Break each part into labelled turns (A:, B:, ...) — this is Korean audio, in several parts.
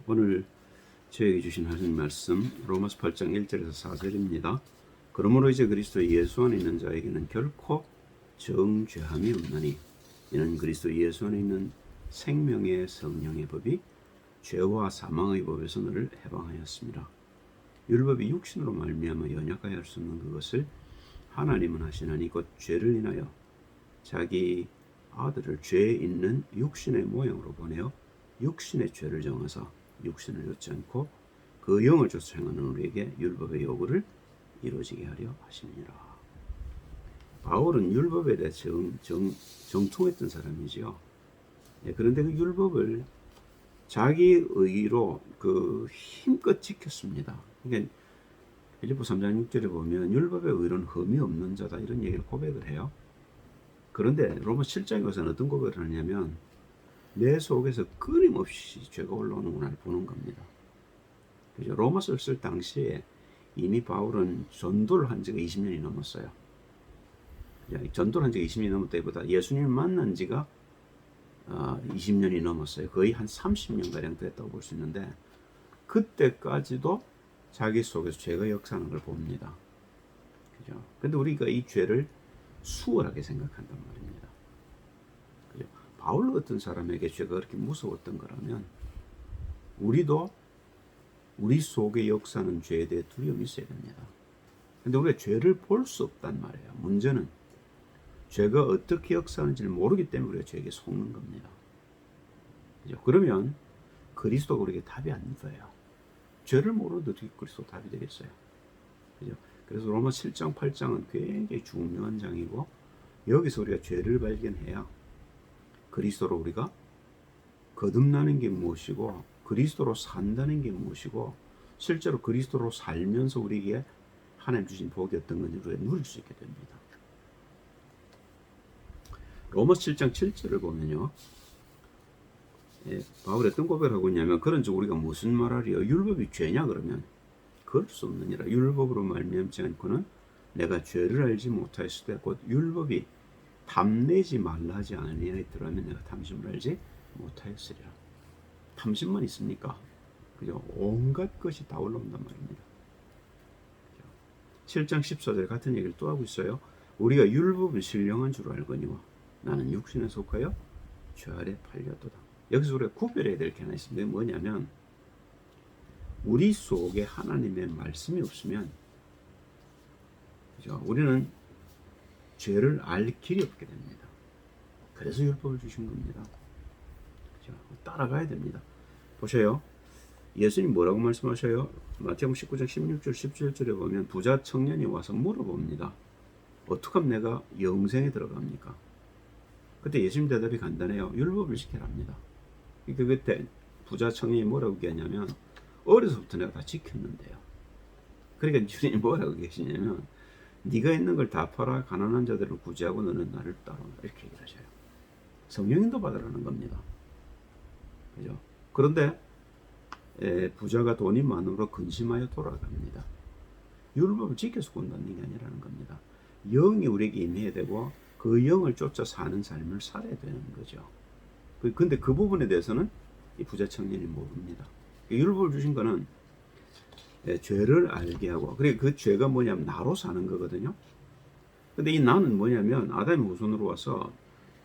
A: 오늘 저에게 주신 하나님 말씀 로마서 8장 1절에서 4절입니다. 그러므로 이제 그리스도 예수 안에 있는 자에게는 결코 정죄함이 없나니 이는 그리스도 예수 안에 있는 생명의 성령의 법이 죄와 사망의 법에서 너를 해방하였습니다. 율법이 육신으로 말미암아 연약하여 할 수 없는 그것을 하나님은 하시나니 곧 죄를 인하여 자기 아들을 죄 있는 육신의 모양으로 보내어 육신의 죄를 정하사 육신을 좇지 않고 그 영을 좇아 행하는 우리에게 율법의 요구를 이루어지게 하려 하심이니라. 바울은 율법에 대해 정통했던 사람이지요. 그런데 그 율법을 자기 의로 힘껏 지켰습니다. 그러니까 빌립보 3장 6절에 보면 율법의 의로는 흠이 없는 자다 이런 얘기를 고백을 해요. 그런데 로마 7장에 가서는 어떤 고백을 하냐면 내 속에서 끊임없이 죄가 올라오는구나 보는 겁니다. 그죠? 로마서를 쓸 당시에 이미 바울은 전도를 한 지가 20년이 넘었어요. 전도를 한 지가 20년이 넘었다기보다 예수님을 만난 지가 20년이 넘었어요. 거의 한 30년가량 됐다고 볼 수 있는데 그때까지도 자기 속에서 죄가 역사하는 걸 봅니다. 그죠? 근데 우리가 이 죄를 수월하게 생각한단 말입니다. 그죠? 바울 같은 사람에게 죄가 그렇게 무서웠던 거라면 우리도 우리 속에 역사하는 죄에 대해 두려움이 있어야 됩니다. 근데 우리가 죄를 볼 수 없단 말이에요. 문제는 죄가 어떻게 역사하는지를 모르기 때문에 우리가 죄에게 속는 겁니다. 그죠? 그러면 그리스도가 우리에게 답이 안 돼요. 죄를 모르는데 어떻게 그리스도 답이 되겠어요? 그죠? 그래서 로마 7장, 8장은 굉장히 중요한 장이고 여기서 우리가 죄를 발견해야 그리스도로 우리가 거듭나는 게 무엇이고 그리스도로 산다는 게 무엇이고 실제로 그리스도로 살면서 우리에게 하나님 주신 복이 어떤 건지 우리가 누릴 수 있게 됩니다. 로마서 7장 7절을 보면요. 바울이 어떤 고백을 하고 있냐면 그런즉 우리가 무슨 말하리요? 율법이 죄냐 그러면 그럴 수 없느니라. 율법으로 말미암지 않고는 내가 죄를 알지 못하였을 때 곧 율법이 탐내지 말라 하지 아니하였더라면 내가 탐심을 알지 못하였으리라. 탐심만 있습니까? 그죠? 온갖 것이 다 올라온단 말입니다. 7장 14절 같은 얘기를 또 하고 있어요. 우리가 율법은 신령한 줄 알거니와 나는 육신에 속하여 죄 아래 팔렸도다. 여기서 우리가 구별해야 될 게 하나 있습니다. 뭐냐면 우리 속에 하나님의 말씀이 없으면 그죠? 우리는 죄를 알 길이 없게 됩니다. 그래서 율법을 주신 겁니다. 그죠? 따라가야 됩니다. 보세요. 예수님 뭐라고 말씀하셔요? 마태복음 19장 16절 17절에 보면 부자 청년이 와서 물어봅니다. 어떻게 하면 내가 영생에 들어갑니까? 그때 예수님 대답이 간단해요. 율법을 지켜랍니다. 그때 부자 청년이 뭐라고 얘기하냐면 어려서부터 내가 다 지켰는데요. 그러니까 주님이 뭐라고 계시냐면 네가 있는 걸 다 팔아 가난한 자들을 구제하고 너는 나를 따라오라 이렇게 얘기를 하셔요. 성령인도 받으라는 겁니다. 그죠? 그런데 부자가 돈이 많음으로 근심하여 돌아갑니다. 율법을 지켜서 군다는 게 아니라는 겁니다. 영이 우리에게 임해야 되고 그 영을 쫓아 사는 삶을 살아야 되는 거죠. 근데 그 부분에 대해서는 이 부자 청년이 모릅니다. 율법을 주신 거는 죄를 알게 하고 그리고 그 죄가 뭐냐면 나로 사는 거거든요. 근데 이 나는 뭐냐면 아담의 후손으로 와서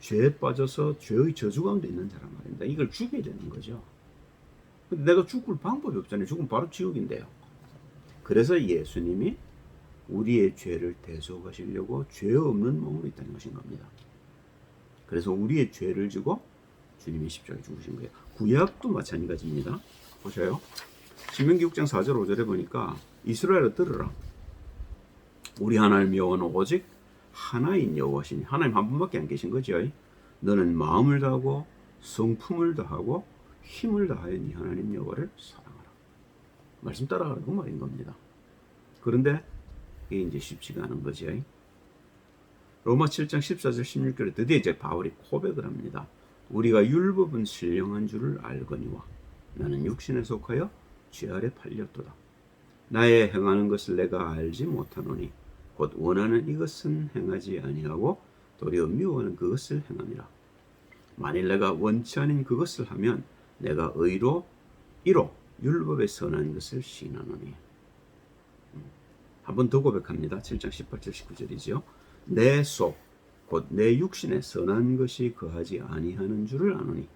A: 죄에 빠져서 죄의 저주 가운데 있는 사람 말입니다. 이걸 죽여야 되는 거죠. 근데 내가 죽을 방법이 없잖아요. 죽으면 바로 지옥인데요. 그래서 예수님이 우리의 죄를 대속하시려고 죄 없는 몸으로 이 땅에 오신 겁니다. 그래서 우리의 죄를 지고 주님이 십자가에 죽으신 거예요. 구약도 마찬가지입니다. 보셔요. 신명기 6장 4절 5절에 보니까 이스라엘아 들으라. 우리 하나님 여호와는 오직 하나인 여호와시니 하나님 한 분밖에 안 계신 거죠. 너는 마음을 다하고 성품을 다하고 힘을 다하여 네 하나님 여호와를 사랑하라. 말씀 따라가라고 말인 겁니다. 그런데 이게 이제 쉽지가 않은 거죠. 로마 7장 14절 16절에 드디어 이제 바울이 고백을 합니다. 우리가 율법은 신령한 줄을 알거니와 나는 육신에 속하여 죄 아래 팔렸도다. 나의 행하는 것을 내가 알지 못하노니 곧 원하는 이것은 행하지 아니하고 도리어 미워하는 그것을 행함이라. 만일 내가 원치 않은 그것을 하면 내가 의로 이로 율법의 선한 것을 시인하노니. 한 번 더 고백합니다. 7장 18절 19절이죠. 내 속 곧 내 육신에 선한 것이 거하지 아니하는 줄을 아노니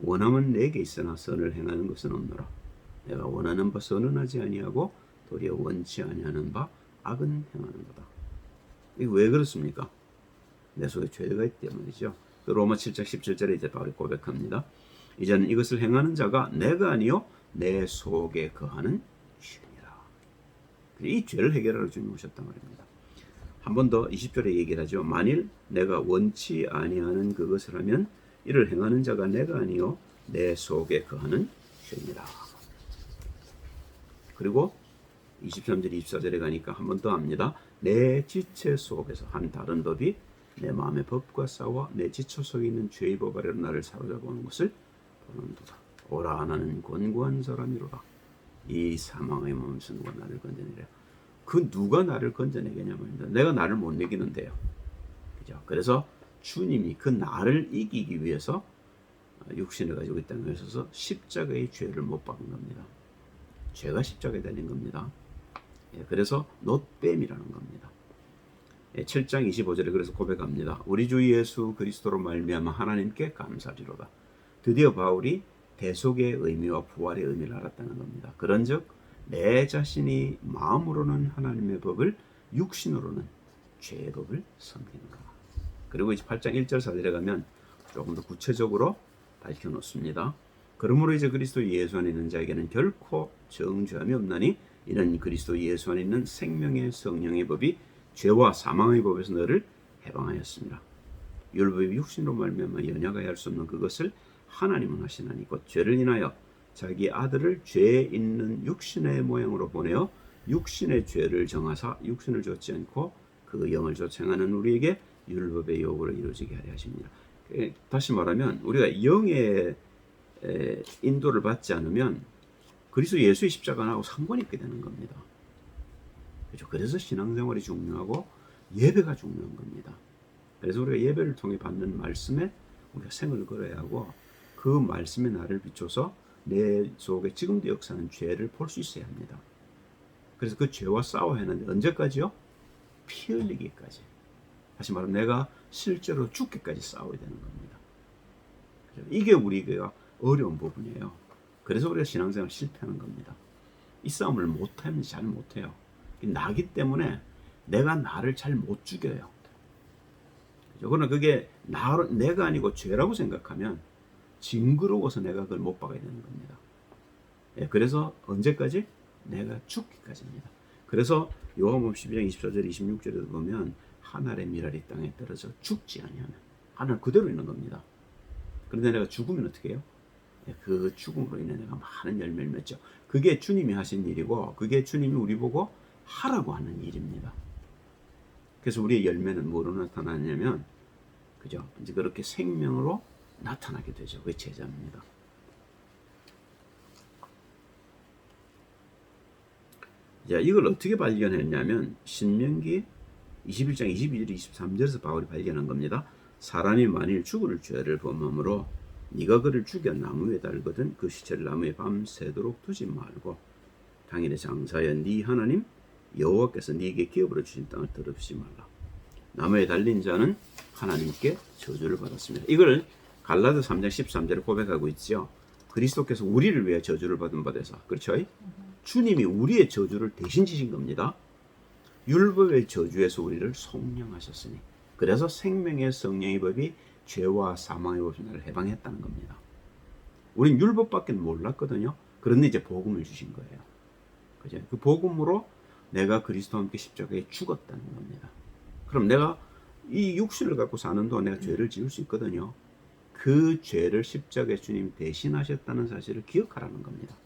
A: 원함은 내게 있으나 선을 행하는 것은 없노라. 내가 원하는 바 선은 하지 아니하고 도리어 원치 아니하는 바 악은 행하는도다. 이게 왜 그렇습니까? 내 속에 죄가 있기 때문이죠. 로마 7장 17절에 이제 바울이 고백합니다. 이제는 이것을 행하는 자가 내가 아니요 내 속에 거하는 죄니라. 이 죄를 해결하러 주님 오셨단 말입니다. 한 번 더 20절에 얘기를 하죠. 만일 내가 원치 아니하는 그것을 하면 이를 행하는 자가 내가 아니요 내 속에 거하는 죄니라. 그리고 23절 24절에 가니까 한 번 더 합니다. 내 지체 속에서 한 다른 법이 내 마음의 법과 싸워 내 지체 속에 있는 죄의 법 아래로 나를 사로잡아오는 것을 보는도다. 오라 나는 곤고한 사람이로다. 이 사망의 몸에서 누가 나를 건져내랴. 그 누가 나를 건져내겠냐면 내가 나를 못 이기는데요. 그죠? 그래서 주님이 그 나를 이기기 위해서 육신을 가지고 이 땅에 오셔서 십자가의 죄를 못 박은 겁니다. 죄가 십자가에 달린 겁니다. 그래서 놋뱀이라는 겁니다. 7장 25절에 그래서 고백합니다. 우리 주 예수 그리스도로 말미암아 하나님께 감사리로다. 드디어 바울이 대속의 의미와 부활의 의미를 알았다는 겁니다. 그런즉 내 자신이 마음으로는 하나님의 법을 육신으로는 죄의 법을 섬기는가. 그리고 이제 8장 1절 4절에 가면 조금 더 구체적으로 밝혀놓습니다. 그러므로 이제 그리스도 예수 안에 있는 자에게는 결코 정죄함이 없나니 이는 그리스도 예수 안에 있는 생명의 성령의 법이 죄와 사망의 법에서 너를 해방하였습니다. 율법이 육신으로 말미암아 연약하여 할 수 없는 그것을 하나님은 하시나니 곧 죄를 인하여 자기 아들을 죄 있는 육신의 모양으로 보내어 육신의 죄를 정하사 육신을 좇지 않고 그 영을 좇아하는 우리에게 율법의 요구를 이루어지게 하려 하십니다. 다시 말하면 우리가 영의 인도를 받지 않으면 그리스도 예수의 십자가하고 상관이 있게 되는 겁니다. 그렇죠? 그래서 신앙생활이 중요하고 예배가 중요한 겁니다. 그래서 우리가 예배를 통해 받는 말씀에 우리가 생을 걸어야 하고 그 말씀의 나를 비춰서 내 속에 지금도 역사하는 죄를 볼 수 있어야 합니다. 그래서 그 죄와 싸워야 하는데 언제까지요? 피 흘리기까지. 다시 말하면 내가 실제로 죽기까지 싸워야 되는 겁니다. 이게 우리가 어려운 부분이에요. 그래서 우리가 신앙생활 실패하는 겁니다. 이 싸움을 못하면 잘 못해요. 나기 때문에 내가 나를 잘 못 죽여요. 그러나 그게 내가 아니고 죄라고 생각하면 징그러워서 내가 그걸 못 박아야 되는 겁니다. 그래서 언제까지? 내가 죽기까지입니다. 그래서 요한복음 12장 24절 26절에도 보면 한 알의 밀알이 땅에 떨어져 죽지 아니하면 하늘 그대로 있는 겁니다. 그런데 내가 죽으면 어떻게 해요? 그 죽음으로 인해 내가 많은 열매를 맺죠. 그게 주님이 하신 일이고 그게 주님이 우리 보고 하라고 하는 일입니다. 그래서 우리의 열매는 뭐로 나타나냐면 그죠? 이제 그렇게 생명으로 나타나게 되죠. 그게 제자입니다. 자, 이걸 어떻게 발견했냐면 신명기 21장 22절 23절에서 바울이 발견한 겁니다. 사람이 만일 죽을 죄를 범함으로 네가 그를 죽여 나무에 달거든 그 시체를 나무에 밤새도록 두지 말고 당일에 장사하여 네 하나님 여호와께서 네게 기업으로 주신 땅을 더럽히지 말라. 나무에 달린 자는 하나님께 저주를 받았습니다. 이걸 갈라디 3장 13절에 고백하고 있죠. 그리스도께서 우리를 위해 저주를 받은 바 되사. 그렇죠? 주님이 우리의 저주를 대신 지신 겁니다. 율법의 저주에서 우리를 속량하셨으니 그래서 생명의 성령의 법이 죄와 사망의 법에서 나를 해방했다는 겁니다. 우린 율법밖에 몰랐거든요. 그런데 이제 복음을 주신 거예요. 그죠? 그 복음으로 내가 그리스도와 함께 십자가에 죽었다는 겁니다. 그럼 내가 이 육신을 갖고 사는 동안 내가 죄를 지을 수 있거든요. 그 죄를 십자가에 주님 대신하셨다는 사실을 기억하라는 겁니다.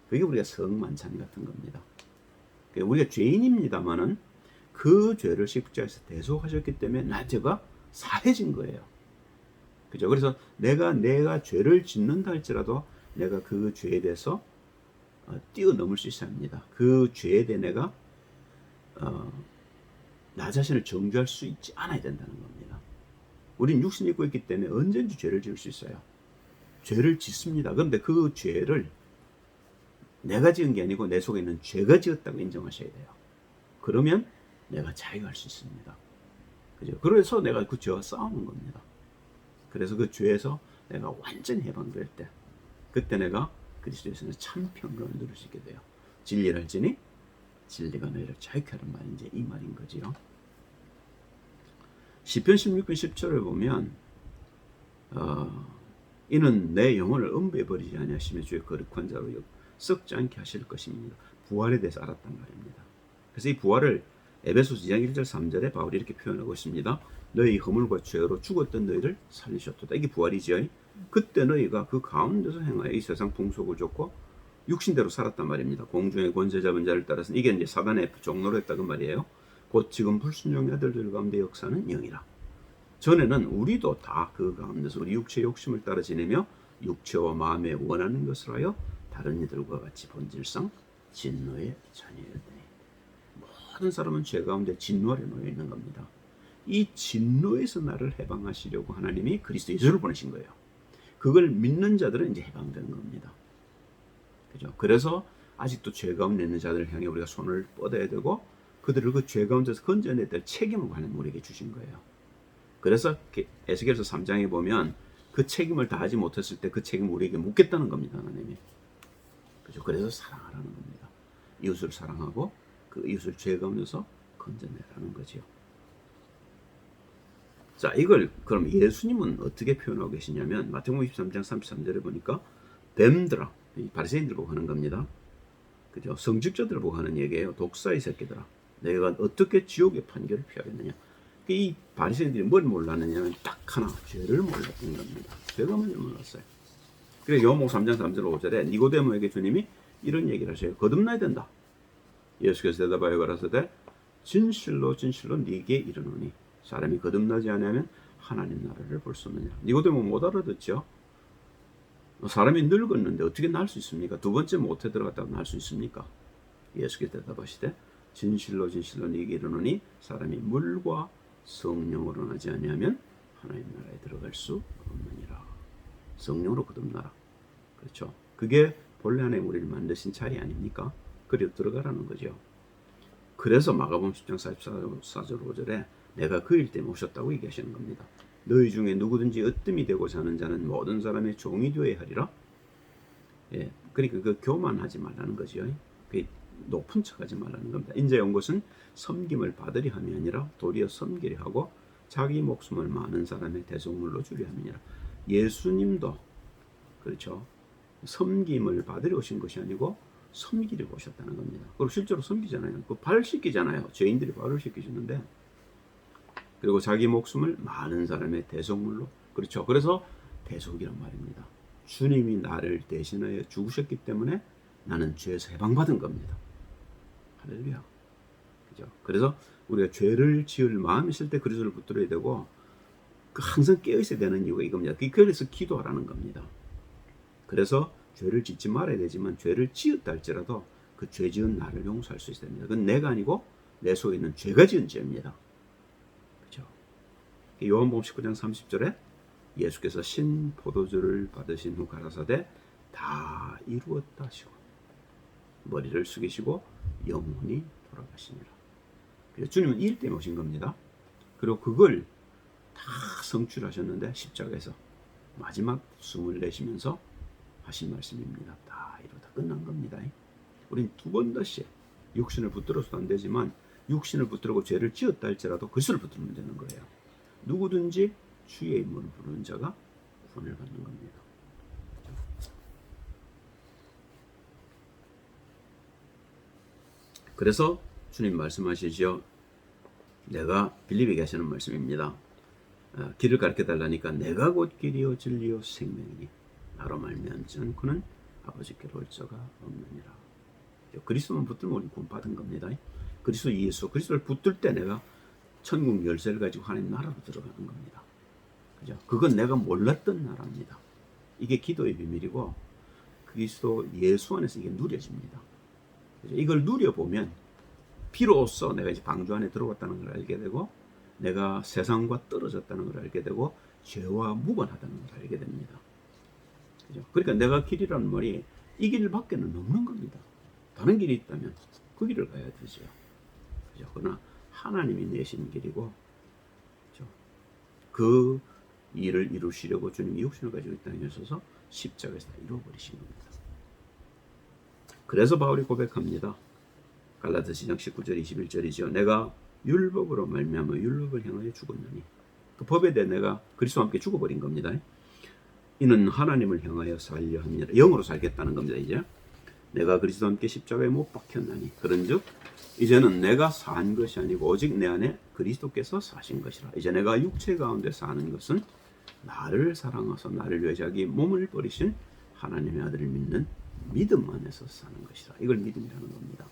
A: 그게 우리가 성만찬 같은 겁니다. 우리가 죄인입니다만은 그 죄를 십자가에서 대속하셨기 때문에 나 죄가 사해진 거예요. 그죠? 그래서 내가 죄를 짓는다 할지라도 내가 그 죄에 대해서 뛰어넘을 수 있어야 합니다. 그 죄에 대해 내가 나 자신을 정죄할 수 있지 않아야 된다는 겁니다. 우린 육신이 있고 있기 때문에 언제든지 죄를 지을 수 있어요. 죄를 짓습니다. 그런데 그 죄를 내가 지은 게 아니고 내 속에 있는 죄가 지었다고 인정하셔야 돼요. 그러면 내가 자유할 수 있습니다. 그죠? 그래서 내가 그 죄와 싸우는 겁니다. 그래서 그 죄에서 내가 완전히 해방될 때, 그때 내가 그리스도에서는 참 평강을 누릴 수 있게 돼요. 진리를 알지니 진리가 너희를 자유케 하는 말이 이제 이 말인 거지요. 시편 16편 10절을 보면 이는 내 영혼을 음부에 버리지 아니하시며 주의 거룩한 자로 썩지 않게 하실 것입니다. 부활에 대해서 알았단 말입니다. 그래서 이 부활을 에베소서 2장 1절 3절에 바울이 이렇게 표현하고 있습니다. 너희 허물과 죄로 죽었던 너희를 살리셨도다. 이게 부활이죠. 그때 너희가 그 가운데서 행하여 이 세상 풍속을 쫓고 육신대로 살았단 말입니다. 공중의 권세 잡은 자를 따라서 이게 이제 사단의 종로로 했다고 말이에요. 곧 지금 불순종의 아들들 가운데 역사는 영이라. 전에는 우리도 다 그 가운데서 우리 육체의 욕심을 따라 지내며 육체와 마음에 원하는 것을 하여 다른 이들과 같이 본질상 진노의 자녀였더니 모든 사람은 죄 가운데 진노 아래 놓여 있는 겁니다. 이 진노에서 나를 해방하시려고 하나님이 그리스도 예수를 보내신 거예요. 그걸 믿는 자들은 이제 해방되는 겁니다. 그죠? 그래서 아직도 죄 가운데 있는 자들을 향해 우리가 손을 뻗어야 되고 그들을 그 죄 가운데서 건져내야 될 책임을 하나님 우리에게 주신 거예요. 그래서 에스겔서 3장에 보면 그 책임을 다하지 못했을 때 그 책임을 우리에게 묻겠다는 겁니다. 하나님이. 그죠? 그래서 사랑하라는 겁니다. 이웃을 사랑하고 그 이웃을 죄 가운데서 건져내라는 거죠. 자, 이걸 그럼 예수님은 어떻게 표현하고 계시냐면 마태복음 23장 33절에 보니까 뱀들아, 바리새인들 보고 하는 겁니다. 그죠? 성직자들 보고 하는 얘기예요. 독사의 새끼들아, 내가 어떻게 지옥의 판결을 피하겠느냐. 이 바리새인들이 뭘 몰랐느냐면 딱 하나, 죄를 몰랐던 겁니다. 죄가 뭔지 몰랐어요. 그래서 요한복음 3장 3절 5절에 니고데모에게 주님이 이런 얘기를 하셔요. 거듭나야 된다. 예수께서 대답하여 가라사대 진실로 진실로 네게 이르노니 사람이 거듭나지 않으면 하나님 나라를 볼 수 없느냐. 니고데모 못 알아듣죠. 사람이 늙었는데 어떻게 날 수 있습니까? 두 번째 못해 들어갔다고 날 수 있습니까? 예수께서 대답하시되 진실로 진실로 네게 이르노니 사람이 물과 성령으로 나지 아니하면 하나님 나라에 들어갈 수 없느니라. 성령으로 거듭나라. 그렇죠. 그게 본래 안에 우리를 만드신 자리 아닙니까? 그리로 들어가라는 거죠. 그래서 마가복음 10장 44절 5절에 내가 그 일 때문에 오셨다고 얘기하시는 겁니다. 너희 중에 누구든지 으뜸이 되고자 하는 자는 모든 사람의 종이 되어야 하리라. 예, 그러니까 그 교만하지 말라는 거죠. 그 높은 척하지 말라는 겁니다. 인자의 온 것은 섬김을 받으려 함이 아니라 도리어 섬기려 하고 자기 목숨을 많은 사람의 대속물로 주려 함이니라. 예수님도 그렇죠. 섬김을 받으려 오신 것이 아니고 섬기려고 오셨다는 겁니다. 그리고 실제로 섬기잖아요. 그 발 씻기잖아요. 죄인들이 발을 씻기시는데, 그리고 자기 목숨을 많은 사람의 대속물로, 그렇죠. 그래서 대속이란 말입니다. 주님이 나를 대신하여 죽으셨기 때문에 나는 죄에서 해방받은 겁니다. 할렐루야. 그죠? 그래서 우리가 죄를 지을 마음이 있을 때 그리스도를 붙들어야 되고, 항상 깨어 있어야 되는 이유가 이겁니다. 그래서 기도하라는 겁니다. 그래서 죄를 짓지 말아야 되지만 죄를 지었다 할지라도 그 죄 지은 나를 용서할 수 있어야 됩니다. 그건 내가 아니고 내 속에 있는 죄가 지은 죄입니다. 그렇죠? 요한복음 19장 30절에 예수께서 신 포도주를 받으신 후 가라사대 다 이루었다 하시고 머리를 숙이시고 영원히 돌아가시니라. 그래서 주님은 이 일 때문에 오신 겁니다. 그리고 그걸 다 성취하셨는데 십자가에서 마지막 숨을 내쉬면서 하신 말씀입니다. 다 이루다 끝난 겁니다. 우린 두 번 다시 육신을 붙들어서도 안 되지만 육신을 붙들고 죄를 지었다 할지라도 그리스도를 붙들면 되는 거예요. 누구든지 주의 이름을 부르는 자가 구원을 받는 겁니다. 그래서 주님 말씀하시죠. 내가 빌립에게 하시는 말씀입니다. 길을 가르쳐 달라니까 내가 곧 길이요 진리요 생명이니 나로 말미암지 않고는 아버지께로 올 자가 없느니라. 그리스도만 붙들면 우리는 구원 받은 겁니다. 그리스도 예수, 그리스도를 붙들 때 내가 천국 열쇠를 가지고 하나님 나라로 들어가는 겁니다. 그죠? 그건 내가 몰랐던 나라입니다. 이게 기도의 비밀이고 그리스도 예수 안에서 이게 누려집니다. 그죠? 이걸 누려보면 비로소 내가 이제 방주 안에 들어갔다는 걸 알게 되고 내가 세상과 떨어졌다는 걸 알게 되고 죄와 무관하다는 걸 알게 됩니다. 그죠? 그러니까 내가 길이라는 말이 이 길밖에는 없는 겁니다. 다른 길이 있다면 그 길을 가야 되죠. 그죠? 그러나 하나님이 내신 길이고, 그죠? 그 일을 이루시려고 주님이 육신을 가지고 이 땅에 오셔서 십자가에서 다 이루어버리신 겁니다. 그래서 바울이 고백합니다. 갈라디아서 2장 19절 21절이죠. 내가 율법으로 말미암아 율법을 향하여 죽었느니, 그 법에 대해 내가 그리스도와 함께 죽어버린 겁니다. 이는 하나님을 향하여 살려 합니다. 영으로 살겠다는 겁니다. 이제 내가 그리스도와 함께 십자가에 못 박혔나니, 그런즉 이제는 내가 산 것이 아니고 오직 내 안에 그리스도께서 사신 것이라. 이제 내가 육체 가운데 사는 것은 나를 사랑하사 나를 위해 자기 몸을 버리신 하나님의 아들을 믿는 믿음 안에서 사는 것이라. 이걸 믿음이라는 겁니다.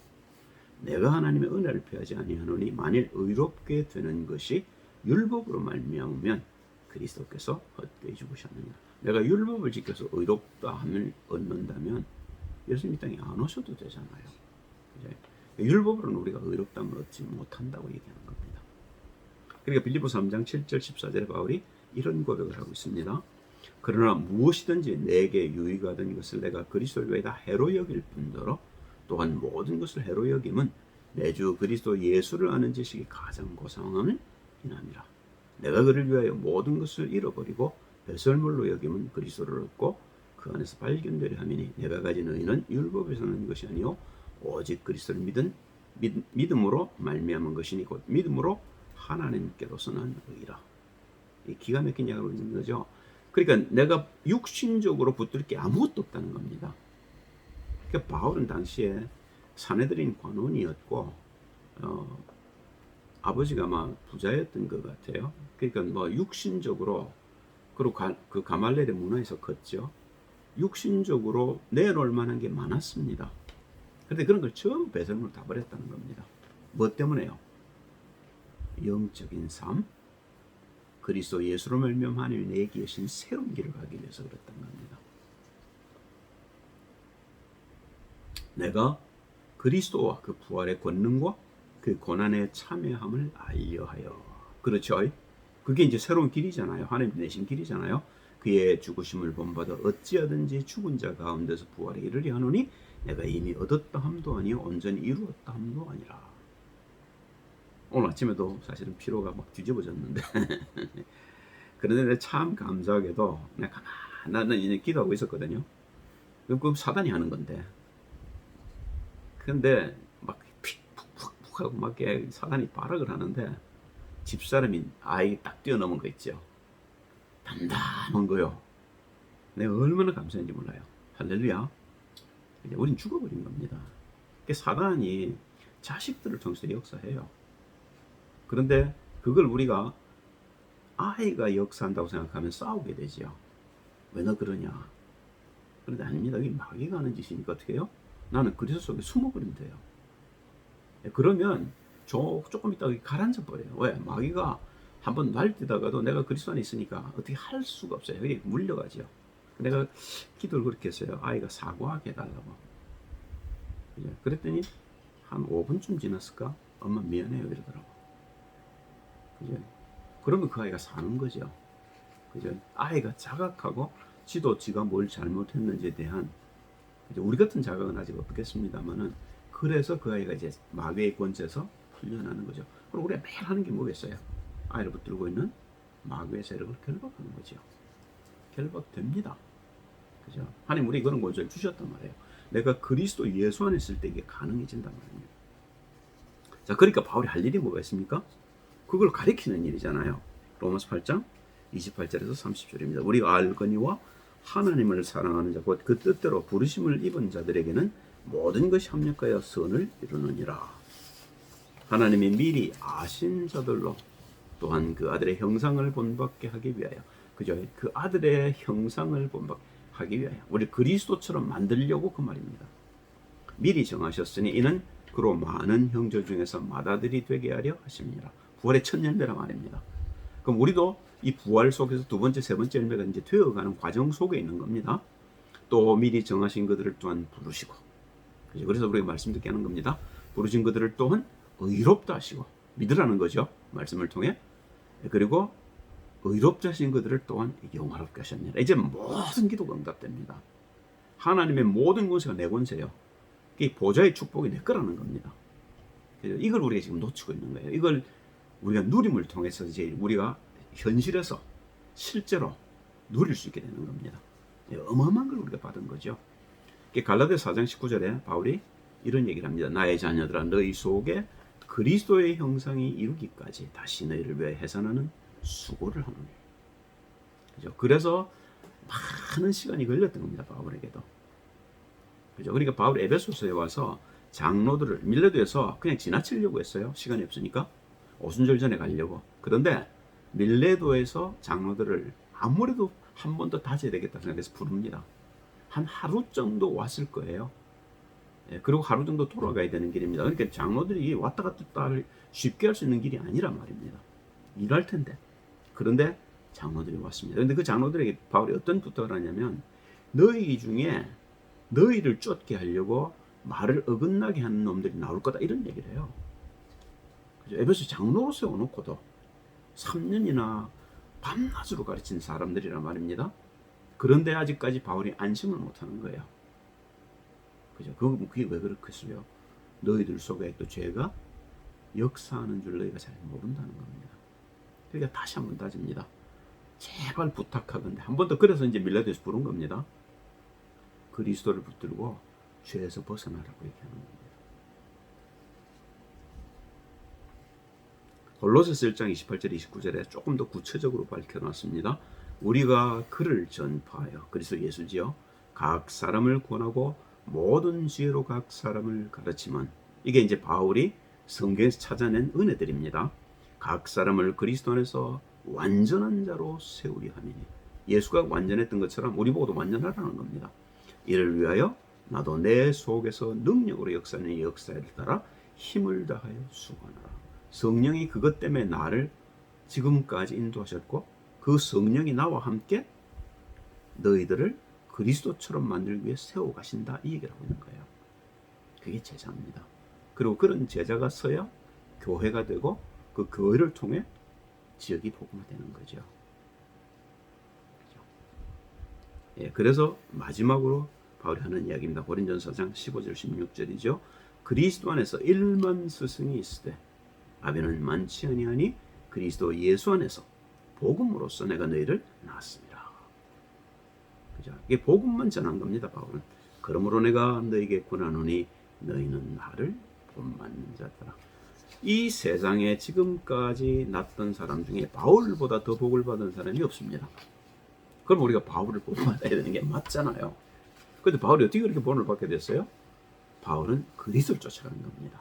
A: 내가 하나님의 은혜를 피하지 아니하노니 만일 의롭게 되는 것이 율법으로 말미암으면 그리스도께서 헛되이 죽으셨느니라. 내가 율법을 지켜서 의롭다함을 얻는다면 예수님 이 땅에 안 오셔도 되잖아요. 이제 율법으로는 우리가 의롭다함을 얻지 못한다고 얘기하는 겁니다. 그러니까 빌립보서 3장 7절 14절에 바울이 이런 고백을 하고 있습니다. 그러나 무엇이든지 내게 유익하던 것을 내가 그리스도를 위해 다 해로 여길 뿐더러 또한 모든 것을 해로 여김은 내 주 그리스도 예수를 아는 지식이 가장 고상함을 인함이라. 내가 그를 위하여 모든 것을 잃어버리고 배설물로 여김은 그리스도를 얻고 그 안에서 발견되려 함이니 내가 가진 의는 율법에서 는 것이 아니요 오직 그리스도를 믿음으로 말미암은 것이니 곧 믿음으로 하나님께로서 난 의라. 이 기가 막힌 이야기를 있는 거죠. 그러니까 내가 육신적으로 붙들 게 아무것도 없다는 겁니다. 그러니까 바울은 당시에 사내들인 관원이었고 아버지가 아마 부자였던 것 같아요. 그러니까 뭐 육신적으로, 그리고 그 가말렐의 문화에서 컸죠. 육신적으로 내놓을 만한 게 많았습니다. 그런데 그런 걸 전부 배설물로 다 버렸다는 겁니다. 뭐 때문에요? 영적인 삶, 그리스도 예수로 말미암아 하나님이 내게 계신 새로운 길을 가기 위해서 그랬던 겁니다. 내가 그리스도와 그 부활의 권능과 그 고난의 참여함을 알려하여. 그렇죠? 그게 이제 새로운 길이잖아요. 하나님 내신 길이잖아요. 그의 죽으심을 본받아 어찌하든지 죽은 자 가운데서 부활에 이르리 하노니 내가 이미 얻었다 함도 아니요 온전히 이루었다 함도 아니라. 오늘 아침에도 사실은 피로가 막 뒤집어졌는데 그런데 참 감사하게도 내가 나는 이제 기도하고 있었거든요. 그럼 사단이 하는 건데, 근데 막 푹푹 하고 막 사단이 발악을 하는데 집사람이 아이 딱 뛰어넘은 거 있죠. 단단한 거요. 내가 얼마나 감사한지 몰라요. 할렐루야. 이제 우린 죽어버린 겁니다. 사단이 자식들을 통해서 역사해요. 그런데 그걸 우리가 아이가 역사한다고 생각하면 싸우게 되죠. 왜 너 그러냐? 그런데 아닙니다. 이게 마귀가 하는 짓이니까 어떻게 해요? 나는 그리스도 속에 숨어버리면 돼요. 그러면 조금 있다가 가라앉아 버려요. 왜? 마귀가 한번 날뛰다가도 내가 그리스도 안에 있으니까 어떻게 할 수가 없어요. 여기 물려가죠. 내가 기도를 그렇게 했어요. 아이가 사과하게 해달라고. 그랬더니 한 5분쯤 지났을까? 엄마 미안해요 이러더라고. 그러면 그 아이가 사는 거죠. 아이가 자각하고 지가 뭘 잘못했는지에 대한, 우리 같은 자각은 아직 없겠습니다만은, 그래서 그 아이가 이제 마귀의 권세에서 풀려나는 거죠. 그리고 우리가 매일 하는 게 뭐겠어요? 아이를 붙들고 있는 마귀의 세력을 결박하는 거죠. 결박됩니다. 그죠? 하나님 우리 그런 권세를 주셨단 말이에요. 내가 그리스도 예수 안에 있을 때 이게 가능해진단 말이에요. 자, 그러니까 바울이 할 일이 뭐가 있습니까? 그걸 가리키는 일이잖아요. 로마서 8장 28절에서 30절입니다. 우리가 알거니와 하나님을 사랑하는 자, 곧 그 뜻대로 부르심을 입은 자들에게는 모든 것이 합력하여 선을 이루느니라. 하나님이 미리 아신 자들로 또한 그 아들의 형상을 본받게 하기 위하여, 그죠? 그 아들의 형상을 본받게 하기 위하여 우리 그리스도처럼 만들려고 그 말입니다. 미리 정하셨으니 이는 그로 많은 형제 중에서 맏아들이 되게 하려 하십니다. 부활의 첫 열매라 말입니다. 그럼 우리도 이 부활 속에서 두 번째, 세 번째 열매가 이제 되어가는 과정 속에 있는 겁니다. 또 미리 정하신 그들을 또한 부르시고, 그래서 우리가 말씀 듣게 하는 겁니다. 부르신 그들을 또한 의롭다 하시고, 믿으라는 거죠. 말씀을 통해. 그리고 의롭다 하신 그들을 또한 영화롭게 하셨느니라. 이제 모든 기도가 응답됩니다. 하나님의 모든 권세가 내 권세예요. 이 보좌의 축복이 내 거라는 겁니다. 이걸 우리가 지금 놓치고 있는 거예요. 이걸 우리가 누림을 통해서 이제 우리가 현실에서 실제로 누릴 수 있게 되는 겁니다. 어마어마한 걸 우리가 받은 거죠. 갈라디아 4장 19절에 바울이 이런 얘기를 합니다. 나의 자녀들아 너희 속에 그리스도의 형상이 이루기까지 다시 너희를 위해 해산하는 수고를 하노니. 그죠? 그래서 많은 시간이 걸렸던 겁니다. 바울에게도. 그죠? 그러니까 바울이 에베소서에 와서 장로들을 밀레도에서 그냥 지나치려고 했어요. 시간이 없으니까. 오순절 전에 가려고. 그런데 밀레도에서 장로들을 아무래도 한 번 더 다져야 되겠다 생각해서 부릅니다. 한 하루 정도 왔을 거예요. 그리고 하루 정도 돌아가야 되는 길입니다. 그러니까 장로들이 왔다 갔다 쉽게 할 수 있는 길이 아니란 말입니다. 일할 텐데. 그런데 장로들이 왔습니다. 그런데 그 장로들에게 바울이 어떤 부탁을 하냐면 너희 중에 너희를 쫓게 하려고 말을 어긋나게 하는 놈들이 나올 거다 이런 얘기를 해요. 에베소 장로로 세워놓고도 3년이나 밤낮으로 가르친 사람들이란 말입니다. 그런데 아직까지 바울이 안심을 못하는 거예요. 그죠? 그게 왜 그렇겠어요? 너희들 속에 또 죄가 역사하는 줄 너희가 잘 모른다는 겁니다. 그러니까 다시 한번 다집니다. 제발 부탁하건대 한 번 더. 그래서 이제 밀레도에서 부른 겁니다. 그리스도를 붙들고 죄에서 벗어나라고 얘기하는 겁니다. 골로새서 1장 28절 29절에 조금 더 구체적으로 밝혀놨습니다. 우리가 그를 전파하여 그리스도 예수지요 각 사람을 권하고 모든 지혜로 각 사람을 가르치면, 이게 이제 바울이 성경에서 찾아낸 은혜들입니다. 각 사람을 그리스도 안에서 완전한 자로 세우려 함이니. 예수가 완전했던 것처럼 우리 보고도 완전하라는 겁니다. 이를 위하여 나도 내 속에서 능력으로 역사하는 이 역사를 따라 힘을 다하여 수고하노라. 성령이 그것 때문에 나를 지금까지 인도하셨고 그 성령이 나와 함께 너희들을 그리스도처럼 만들기 위해 세워가신다 이 얘기를 하고 있는 거예요. 그게 제자입니다. 그리고 그런 제자가 서야 교회가 되고 그 교회를 통해 지역이 복음화되는 거죠. 예, 그래서 마지막으로 바울이 하는 이야기입니다. 고린전서 4장 15절 16절이죠. 그리스도 안에서 1만 스승이 있으되 아비는 많지 아니하니 그리스도 예수 안에서 복음으로써 내가 너희를 낳았습니다. 그죠? 이게 복음만 전한 겁니다. 바울은. 그러므로 내가 너희에게 권하노니 너희는 나를 본받는 자더라. 이 세상에 지금까지 났던 사람 중에 바울보다 더 복을 받은 사람이 없습니다. 그럼 우리가 바울을 본받아야 되는 게 맞잖아요. 그런데 바울이 어떻게 그렇게 본을 받게 됐어요? 바울은 그리스도를 쫓아가는 겁니다.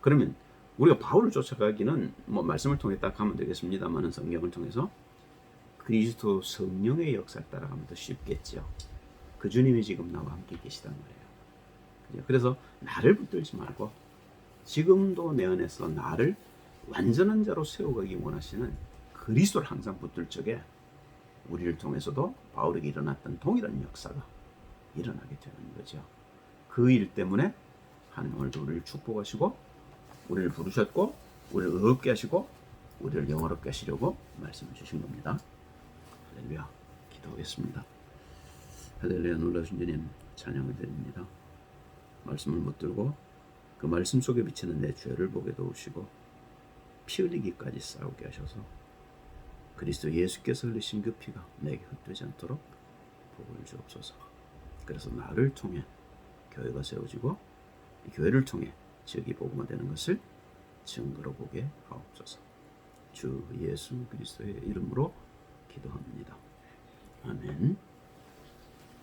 A: 그러면 우리가 바울을 쫓아가기는 뭐 말씀을 통해 딱 가면 되겠습니다만 성경을 통해서 그리스도 성령의 역사를 따라가면 더 쉽겠죠. 그 주님이 지금 나와 함께 계시단 말이에요. 그래서 나를 붙들지 말고 지금도 내 안에서 나를 완전한 자로 세워가기 원하시는 그리스도를 항상 붙들 적에 우리를 통해서도 바울에게 일어났던 동일한 역사가 일어나게 되는 거죠. 그 일 때문에 하나님 오늘도 우리를 축복하시고 우리를 부르셨고 우리를 의롭게 하시고 우리를 영화롭게 하시려고 말씀을 주신 겁니다. 할렐루야. 기도하겠습니다. 할렐루야. 놀라신 주님 찬양을 드립니다. 말씀을 붙들고 그 말씀 속에 비치는 내 죄를 보게 도우시고 피 흘리기까지 싸우게 하셔서 그리스도 예수께서 흘리신 그 피가 내게 흩어지지 않도록 복을 주옵소서. 그래서 나를 통해 교회가 세워지고 이 교회를 통해 지역이 복음화되는 것을 증거로 보게 하옵소서. 주 예수 그리스도의 이름으로 기도합니다. 아멘.